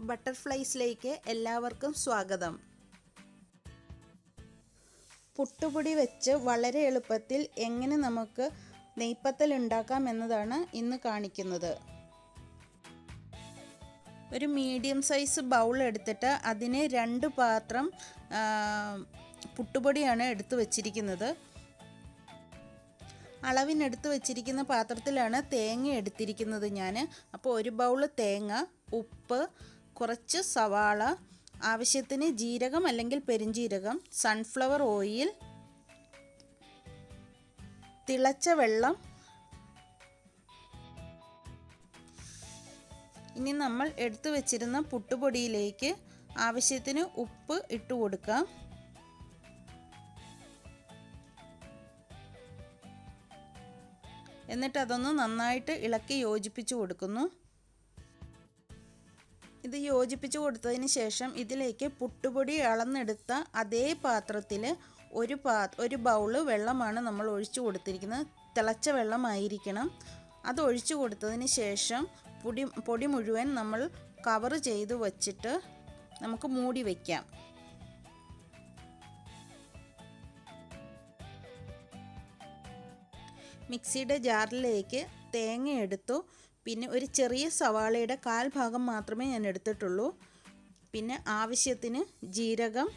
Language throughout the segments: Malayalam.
ബട്ടർഫ്ലൈസിലേക്ക് എല്ലാവർക്കും സ്വാഗതം. പുട്ടുപൊടി വെച്ച് വളരെ എളുപ്പത്തിൽ എങ്ങനെ നമുക്ക് നെയ്പത്തൽ ഉണ്ടാക്കാം എന്നതാണ് ഇന്ന് കാണിക്കുന്നത്. ഒരു മീഡിയം സൈസ് ബൗൾ എടുത്തിട്ട് അതിന് 2 പാത്രം പുട്ടുപൊടിയാണ് എടുത്തു വച്ചിരിക്കുന്നത്. അളവിനെടുത്ത് വെച്ചിരിക്കുന്ന പാത്രത്തിലാണ് തേങ്ങ എടുത്തിരിക്കുന്നത് ഞാൻ. അപ്പോൾ 1 ബൗൾ തേങ്ങ, ഉപ്പ്, കുറച്ച് സവാള, ആവശ്യത്തിന് ജീരകം അല്ലെങ്കിൽ പെരിഞ്ജീരകം, സൺഫ്ലവർ ഓയിൽ, തിളച്ച വെള്ളം. ഇനി നമ്മൾ എടുത്തു വെച്ചിരുന്ന പുട്ടുപൊടിയിലേക്ക് ആവശ്യത്തിന് ഉപ്പ് ഇട്ട് കൊടുക്കാം. എന്നിട്ട് അതൊന്ന് നന്നായിട്ട് ഇളക്കി യോജിപ്പിച്ച് കൊടുക്കുന്നു. ഇത് യോജിപ്പിച്ച് കൊടുത്തതിന് ശേഷം ഇതിലേക്ക് പുട്ടുപൊടി അളന്നെടുത്ത അതേ പാത്രത്തിൽ ഒരു ബൗള് വെള്ളമാണ് നമ്മൾ ഒഴിച്ചു കൊടുത്തിരിക്കുന്നത്. തിളച്ച വെള്ളമായിരിക്കണം. അത് ഒഴിച്ചു കൊടുത്തതിന് ശേഷം പൊടി മുഴുവൻ നമ്മൾ കവർ ചെയ്ത് വച്ചിട്ട് നമുക്ക് മൂടി വയ്ക്കാം. മിക്സിയുടെ ജാറിലേക്ക് തേങ്ങ എടുത്തു. പിന്നെ ഒരു ചെറിയ സവാളയുടെ 1/4 ഭാഗം മാത്രമേ ഞാൻ എടുത്തിട്ടുള്ളൂ. പിന്നെ ആവശ്യത്തിന് ജീരകം,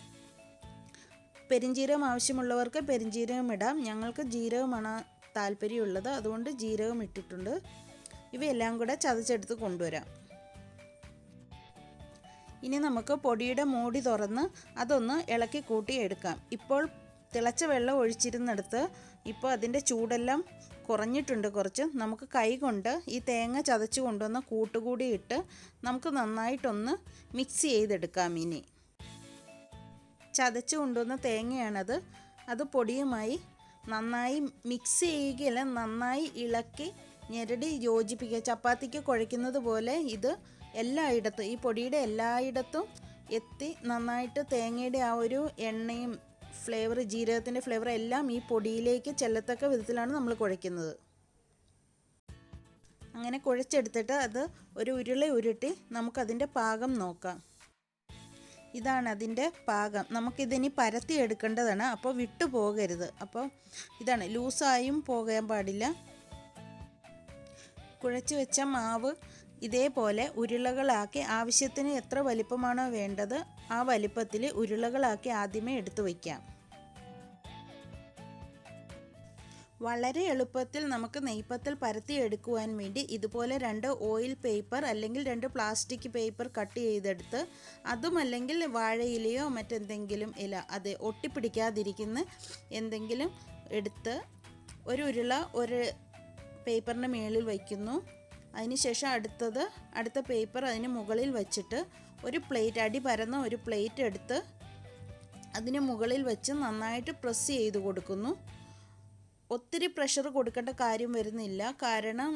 പെരിഞ്ജീരകം ആവശ്യമുള്ളവർക്ക് പെരിഞ്ജീരകം ഇടാം. ഞങ്ങൾക്ക് ജീരകമാണ് താല്പര്യമുള്ളത്, അതുകൊണ്ട് ജീരകം ഇട്ടിട്ടുണ്ട്. ഇവയെല്ലാം കൂടെ ചതച്ചെടുത്ത് കൊണ്ടുവരാം. ഇനി നമുക്ക് പൊടിയുടെ മൂടി തുറന്ന് അതൊന്ന് ഇളക്കി കൂട്ടി എടുക്കാം. ഇപ്പോൾ തിളച്ച വെള്ളം ഒഴിച്ചിരുന്നിടത്ത് ഇപ്പോൾ അതിൻ്റെ ചൂടെല്ലാം കുറഞ്ഞിട്ടുണ്ട് കുറച്ച്. നമുക്ക് കൈ കൊണ്ട് ഈ തേങ്ങ ചതച്ച് കൊണ്ടുവന്ന കൂട്ടുകൂടി ഇട്ട് നമുക്ക് നന്നായിട്ടൊന്ന് മിക്സ് ചെയ്തെടുക്കാം. ഇനി ചതച്ച് കൊണ്ടുവന്ന തേങ്ങയാണത്. അത് പൊടിയുമായി നന്നായി മിക്സ് ചെയ്യുകയല്ല, നന്നായി ഇളക്കി ഞെരടി യോജിപ്പിക്കുക. ചപ്പാത്തിക്ക് കുഴയ്ക്കുന്നത് പോലെ ഇത് എല്ലായിടത്തും, ഈ പൊടിയുടെ എല്ലായിടത്തും എത്തി നന്നായിട്ട് തേങ്ങയുടെ ആ ഒരു എണ്ണയും ഫ്ലേവർ, ജീരകത്തിൻ്റെ ഫ്ലേവർ എല്ലാം ഈ പൊടിയിലേക്ക് ചെല്ലത്തക്ക വിധത്തിലാണ് നമ്മൾ കുഴയ്ക്കുന്നത്. അങ്ങനെ കുഴച്ചെടുത്തിട്ട് അത് ഒരു ഉരുള ഉരുട്ടി നമുക്കതിൻ്റെ പാകം നോക്കാം. ഇതാണ് അതിൻ്റെ പാകം. നമുക്കിതിനി പരത്തി എടുക്കേണ്ടതാണ്. അപ്പോൾ വിട്ടു പോകരുത്. അപ്പോൾ ഇതാണ്, ലൂസായും പോകാൻ പാടില്ല. കുഴച്ച് വെച്ച മാവ് ഇതേപോലെ ഉരുളകളാക്കി ആവശ്യത്തിന് എത്ര വലിപ്പമാണോ വേണ്ടത് ആ വലിപ്പത്തിൽ ഉരുളകളാക്കി ആദ്യമേ എടുത്തു വയ്ക്കാം. വളരെ എളുപ്പത്തിൽ നമുക്ക് നെയ്പത്തൽ പരത്തി എടുക്കുവാൻ വേണ്ടി ഇതുപോലെ 2 ഓയിൽ പേപ്പർ അല്ലെങ്കിൽ 2 പ്ലാസ്റ്റിക് പേപ്പർ കട്ട് ചെയ്തെടുത്ത്, അതും അല്ലെങ്കിൽ വാഴയിലയോ മറ്റെന്തെങ്കിലും ഇല, അത് ഒട്ടിപ്പിടിക്കാതിരിക്കുന്ന എന്തെങ്കിലും എടുത്ത് ഒരു ഉരുള ഒരു പേപ്പറിൻ്റെ മുകളിൽ വയ്ക്കുന്നു. അതിനുശേഷം അടുത്ത പേപ്പർ അതിന് മുകളിൽ വച്ചിട്ട് ഒരു പ്ലേറ്റ്, അടി പരന്ന ഒരു പ്ലേറ്റ് എടുത്ത് അതിന് മുകളിൽ വെച്ച് നന്നായിട്ട് പ്രസ് ചെയ്ത് കൊടുക്കുന്നു. ഒത്തിരി പ്രഷർ കൊടുക്കേണ്ട കാര്യം വരുന്നില്ല, കാരണം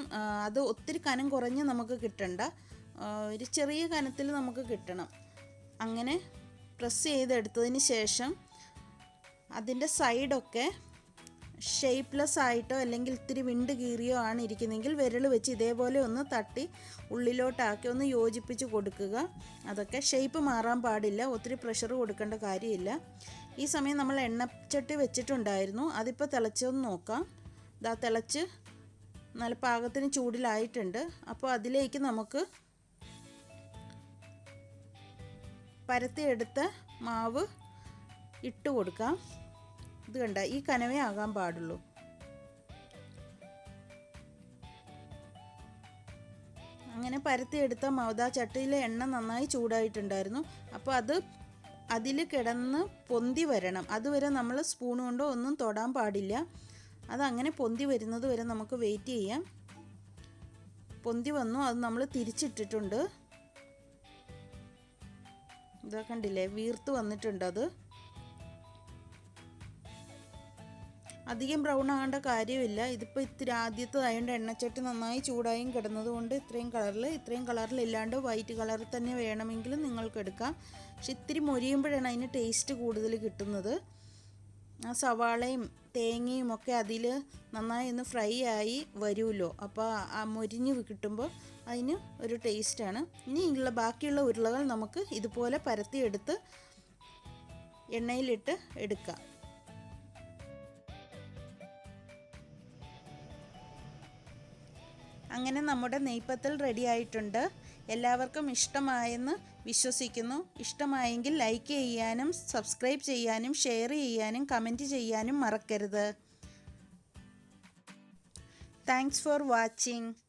അത് ഒത്തിരി കനം കുറഞ്ഞ് നമുക്ക് കിട്ടണ്ട, ഒരു ചെറിയ കനത്തിൽ നമുക്ക് കിട്ടണം. അങ്ങനെ പ്രസ് ചെയ്തെടുത്തതിന് ശേഷം അതിൻ്റെ സൈഡൊക്കെ ഷേപ്പ്ലെസ് ആയിട്ടോ അല്ലെങ്കിൽ ഇത്തിരി വിണ്ട് കീറിയോ ആണ് ഇരിക്കുന്നതെങ്കിൽ വിരൽ വെച്ച് ഇതേപോലെ ഒന്ന് തട്ടി ഉള്ളിലോട്ടാക്കി ഒന്ന് യോജിപ്പിച്ച് കൊടുക്കുക. അതൊക്കെ ഷേപ്പ് മാറാൻ പാടില്ല, ഒത്തിരി പ്രഷർ കൊടുക്കേണ്ട കാര്യമില്ല. ഈ സമയം നമ്മൾ എണ്ണച്ചട്ടി വെച്ചിട്ടുണ്ടായിരുന്നു, അതിപ്പോൾ തിളച്ചൊന്ന് നോക്കാം. ഇതാ തിളച്ച് നല്ല പാകത്തിന് ചൂടിലായിട്ടുണ്ട്. അപ്പോൾ അതിലേക്ക് നമുക്ക് പരത്തിയെടുത്ത മാവ് ഇട്ട് കൊടുക്കാം. ഇത് കണ്ട, ഈ കനവേ ആകാൻ പാടുള്ളൂ. അങ്ങനെ പരത്തിയെടുത്ത മാവ്, ചട്ടിയിലെ എണ്ണ നന്നായി ചൂടായിട്ടുണ്ടായിരുന്നു. അപ്പോൾ അതിൽ കിടന്ന് പൊന്തി വരണം. അതുവരെ നമ്മൾ സ്പൂൺ കൊണ്ടോ ഒന്നും തൊടാൻ പാടില്ല. അതങ്ങനെ പൊന്തി വരുന്നത് വരെ നമുക്ക് വെയിറ്റ് ചെയ്യാം. പൊന്തി വന്നു, അത് നമ്മൾ തിരിച്ചിട്ടിട്ടുണ്ട്. ഇതാ കണ്ടില്ലേ, വീർത്ത് വന്നിട്ടുണ്ട്. അത് അധികം ബ്രൗൺ ആകേണ്ട കാര്യമില്ല. ഇതിപ്പോൾ ഇത്തിരി ആദ്യത്തേതായതുകൊണ്ട് എണ്ണച്ചട്ടി നന്നായി ചൂടായും കിടന്നതുകൊണ്ട് ഇത്രയും കളറിൽ ഇല്ലാണ്ട് വൈറ്റ് കളറിൽ തന്നെ വേണമെങ്കിലും നിങ്ങൾക്ക് എടുക്കാം. പക്ഷെ ഇത്തിരി മൊരിയുമ്പോഴാണ് അതിന് ടേസ്റ്റ് കൂടുതൽ കിട്ടുന്നത്. ആ സവാളയും തേങ്ങയും ഒക്കെ അതിൽ നന്നായി ഒന്ന് ഫ്രൈ ആയി വരുമല്ലോ. അപ്പോൾ ആ മൊരിഞ്ഞ് കിട്ടുമ്പോൾ അതിന് ഒരു ടേസ്റ്റാണ്. ഇനിയുള്ള ബാക്കിയുള്ള ഉരുളകൾ നമുക്ക് ഇതുപോലെ പരത്തിയെടുത്ത് എണ്ണയിലിട്ട് എടുക്കാം. അങ്ങനെ നമ്മുടെ നെയ്പത്തൽ റെഡി ആയിട്ടുണ്ട്. എല്ലാവർക്കും ഇഷ്ടമായെന്ന് വിശ്വസിക്കുന്നു. ഇഷ്ടമായെങ്കിൽ ലൈക്ക് ചെയ്യാനും സബ്സ്ക്രൈബ് ചെയ്യാനും ഷെയർ ചെയ്യാനും കമൻറ്റ് ചെയ്യാനും മറക്കരുത്. Thanks for watching.